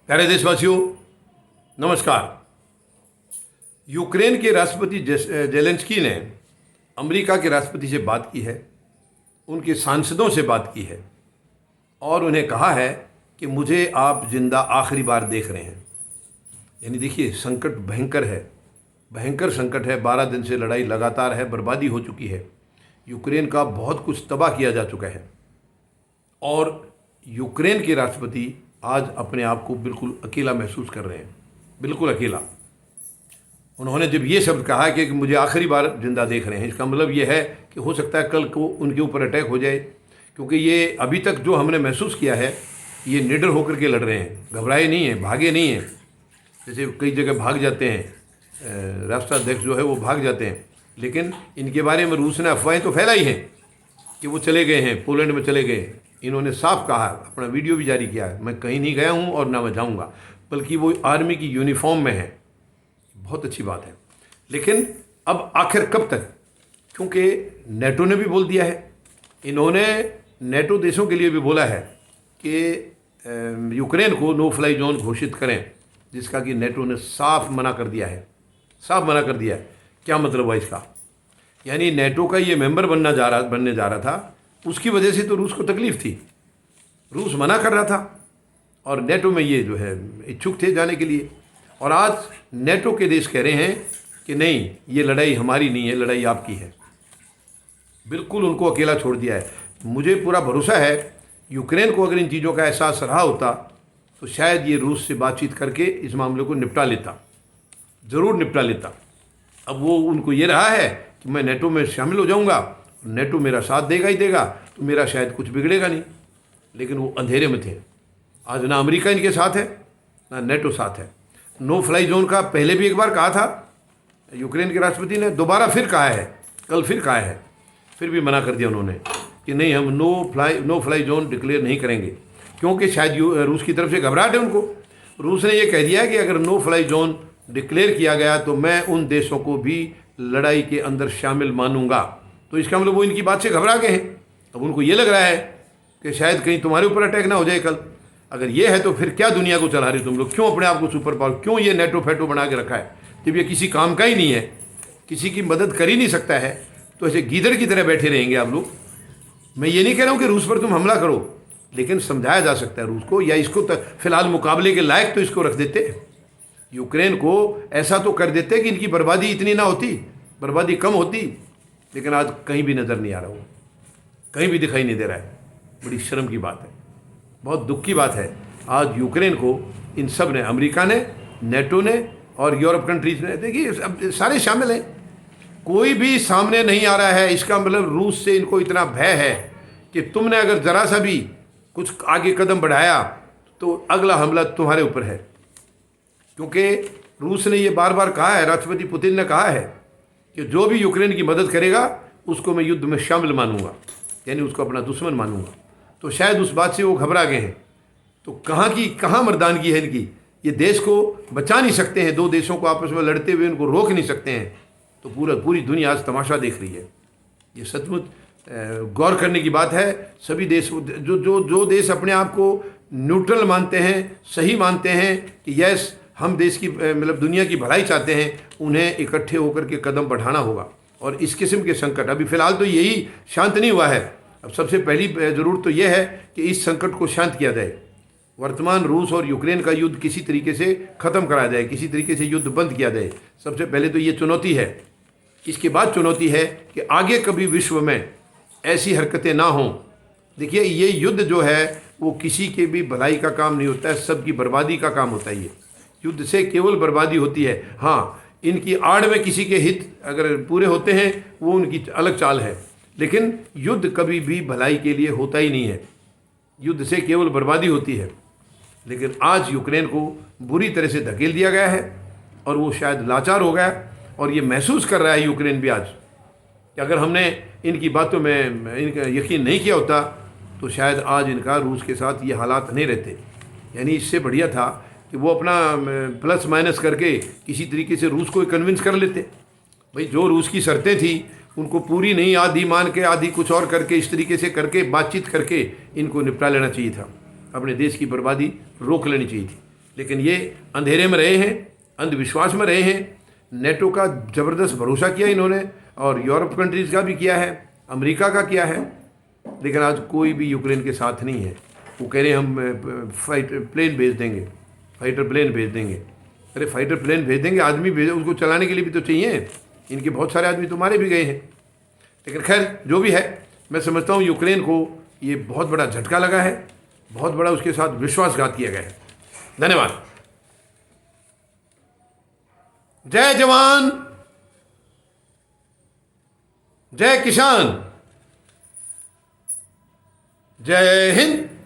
प्यारे देशवासियों, नमस्कार। यूक्रेन के राष्ट्रपति जेलेंस्की ने अमेरिका के राष्ट्रपति से बात की है, उनके सांसदों से बात की है और उन्हें कहा है कि मुझे आप जिंदा आखिरी बार देख रहे हैं। यानी देखिए, संकट भयंकर है, भयंकर संकट है। 12 दिन से लड़ाई लगातार है, बर्बादी हो चुकी है, यूक्रेन का बहुत कुछ तबाह किया जा चुका है और यूक्रेन के राष्ट्रपति आज अपने आप को बिल्कुल अकेला महसूस कर रहे हैं, बिल्कुल अकेला। उन्होंने जब ये शब्द कहा कि मुझे आखिरी बार जिंदा देख रहे हैं, इसका मतलब ये है कि हो सकता है कल को उनके ऊपर अटैक हो जाए, क्योंकि ये अभी तक जो हमने महसूस किया है, ये निडर होकर के लड़ रहे हैं, घबराए नहीं हैं, भागे नहीं हैं। जैसे कई जगह भाग जाते हैं, राष्ट्राध्यक्ष जो है वो भाग जाते हैं, लेकिन इनके बारे में रूस ने अफवाहें तो फैलाई हैं कि वो चले गए हैं, पोलैंड में चले गए। इन्होंने साफ कहा, अपना वीडियो भी जारी किया है, मैं कहीं नहीं गया हूँ और ना मैं जाऊँगा, बल्कि वो आर्मी की यूनिफॉर्म में है। बहुत अच्छी बात है, लेकिन अब आखिर कब तक? क्योंकि नेटो ने भी बोल दिया है, इन्होंने नेटो देशों के लिए भी बोला है कि यूक्रेन को नो फ्लाई जोन घोषित करें, जिसका कि नेटो ने साफ मना कर दिया है, साफ मना कर दिया है। क्या मतलब हुआ इसका? यानी नेटो का ये मेंबर बनने जा रहा था, उसकी वजह से तो रूस को तकलीफ थी, रूस मना कर रहा था और नेटो में ये जो है इच्छुक थे जाने के लिए। और आज नेटो के देश कह रहे हैं कि नहीं, ये लड़ाई हमारी नहीं है, लड़ाई आपकी है। बिल्कुल उनको अकेला छोड़ दिया है। मुझे पूरा भरोसा है, यूक्रेन को अगर इन चीज़ों का एहसास रहा होता तो शायद ये रूस से बातचीत करके इस मामले को निपटा लेता, ज़रूर निपटा लेता। अब वो उनको ये रहा है कि मैं नेटो में शामिल हो जाऊंगा, नेटो मेरा साथ देगा ही देगा, तो मेरा शायद कुछ बिगड़ेगा नहीं। लेकिन वो अंधेरे में थे। आज ना अमेरिका इनके साथ है, ना नेटो साथ है। नो फ्लाई जोन का पहले भी एक बार कहा था यूक्रेन के राष्ट्रपति ने, दोबारा फिर कहा है, कल फिर कहा है, फिर भी मना कर दिया उन्होंने कि नहीं, हम नो फ्लाई जोन डिक्लेयर नहीं करेंगे, क्योंकि शायद रूस की तरफ से घबराहट है उनको। रूस ने ये कह दिया कि अगर नो फ्लाई जोन डिक्लेयर किया गया तो मैं उन देशों को भी लड़ाई के अंदर शामिल मानूंगा। तो इसका मतलब वो इनकी बात से घबरा गए हैं। अब उनको ये लग रहा है कि शायद कहीं तुम्हारे ऊपर अटैक ना हो जाए कल। अगर ये है तो फिर क्या दुनिया को चला रहे तुम लोग? क्यों अपने आप को सुपर पावर, क्यों ये नेटो फेटो बना के रखा है? जब ये किसी काम का ही नहीं है, किसी की मदद कर ही नहीं सकता है, तो ऐसे गीदड़ की तरह बैठे रहेंगे आप लोग। मैं ये नहीं कह रहा हूँ कि रूस पर तुम हमला करो, लेकिन समझाया जा सकता है रूस को, या इसको फिलहाल मुकाबले के लायक तो इसको रख देते, यूक्रेन को ऐसा तो कर देते कि इनकी बर्बादी इतनी ना होती, बर्बादी कम होती। लेकिन आज कहीं भी नज़र नहीं आ रहा, वो कहीं भी दिखाई नहीं दे रहा है। बड़ी शर्म की बात है, बहुत दुख की बात है। आज यूक्रेन को इन सब ने, अमेरिका ने, नेटो ने और यूरोप कंट्रीज ने, देखिए अब सारे शामिल हैं, कोई भी सामने नहीं आ रहा है। इसका मतलब रूस से इनको इतना भय है कि तुमने अगर ज़रा सा भी कुछ आगे कदम बढ़ाया तो अगला हमला तुम्हारे ऊपर है। क्योंकि रूस ने ये बार बार कहा है, राष्ट्रपति पुतिन ने कहा है कि जो भी यूक्रेन की मदद करेगा उसको मैं युद्ध में शामिल मानूंगा, यानी उसको अपना दुश्मन मानूंगा। तो शायद उस बात से वो घबरा गए हैं। तो कहाँ मर्दानगी है इनकी? ये देश को बचा नहीं सकते हैं, दो देशों को आपस में लड़ते हुए उनको रोक नहीं सकते हैं, तो पूरी दुनिया आज तमाशा देख रही है। ये सचमुच गौर करने की बात है। सभी देश, जो देश अपने आप को न्यूट्रल मानते हैं, सही मानते हैं कि यस हम देश की मतलब दुनिया की भलाई चाहते हैं, उन्हें इकट्ठे होकर के कदम बढ़ाना होगा। और इस किस्म के संकट, अभी फ़िलहाल तो यही शांत नहीं हुआ है। अब सबसे पहली ज़रूरत तो यह है कि इस संकट को शांत किया जाए। वर्तमान रूस और यूक्रेन का युद्ध किसी तरीके से ख़त्म करा जाए, किसी तरीके से युद्ध बंद किया जाए। सबसे पहले तो ये चुनौती है। इसके बाद चुनौती है कि आगे कभी विश्व में ऐसी हरकतें ना हों। देखिए, ये युद्ध जो है वो किसी के भी भलाई का काम नहीं होता है, सबकी बर्बादी का काम होता है। ये युद्ध से केवल बर्बादी होती है। हाँ, इनकी आड़ में किसी के हित अगर पूरे होते हैं वो उनकी अलग चाल है, लेकिन युद्ध कभी भी भलाई के लिए होता ही नहीं है। युद्ध से केवल बर्बादी होती है। लेकिन आज यूक्रेन को बुरी तरह से धकेल दिया गया है और वो शायद लाचार हो गया, और ये महसूस कर रहा है यूक्रेन भी आज कि अगर हमने इनकी बातों में इनका यकीन नहीं किया होता तो शायद आज इनका रूस के साथ ये हालात नहीं रहते। यानी इससे बढ़िया था कि वो अपना प्लस माइनस करके किसी तरीके से रूस को कन्विंस कर लेते। भाई, जो रूस की शर्तें थी उनको पूरी नहीं, आधी मान के आधी कुछ और करके, इस तरीके से करके बातचीत करके इनको निपटा लेना चाहिए था, अपने देश की बर्बादी रोक लेनी चाहिए थी। लेकिन ये अंधेरे में रहे हैं, अंधविश्वास में रहे हैं। नेटो का ज़बरदस्त भरोसा किया इन्होंने, और यूरोप कंट्रीज़ का भी किया है, अमेरिका का किया है, लेकिन आज कोई भी यूक्रेन के साथ नहीं है। वो कह रहे हैं हम फाइटर प्लेन भेज देंगे, फाइटर प्लेन भेज देंगे। अरे फाइटर प्लेन भेज देंगे, आदमी भेज, उसको चलाने के लिए भी तो चाहिए। इनके बहुत सारे आदमी तो मारे भी गए हैं। लेकिन खैर जो भी है, मैं समझता हूँ यूक्रेन को ये बहुत बड़ा झटका लगा है, बहुत बड़ा उसके साथ विश्वासघात किया गया है। धन्यवाद। जय जवान, जय किसान, जय हिंद।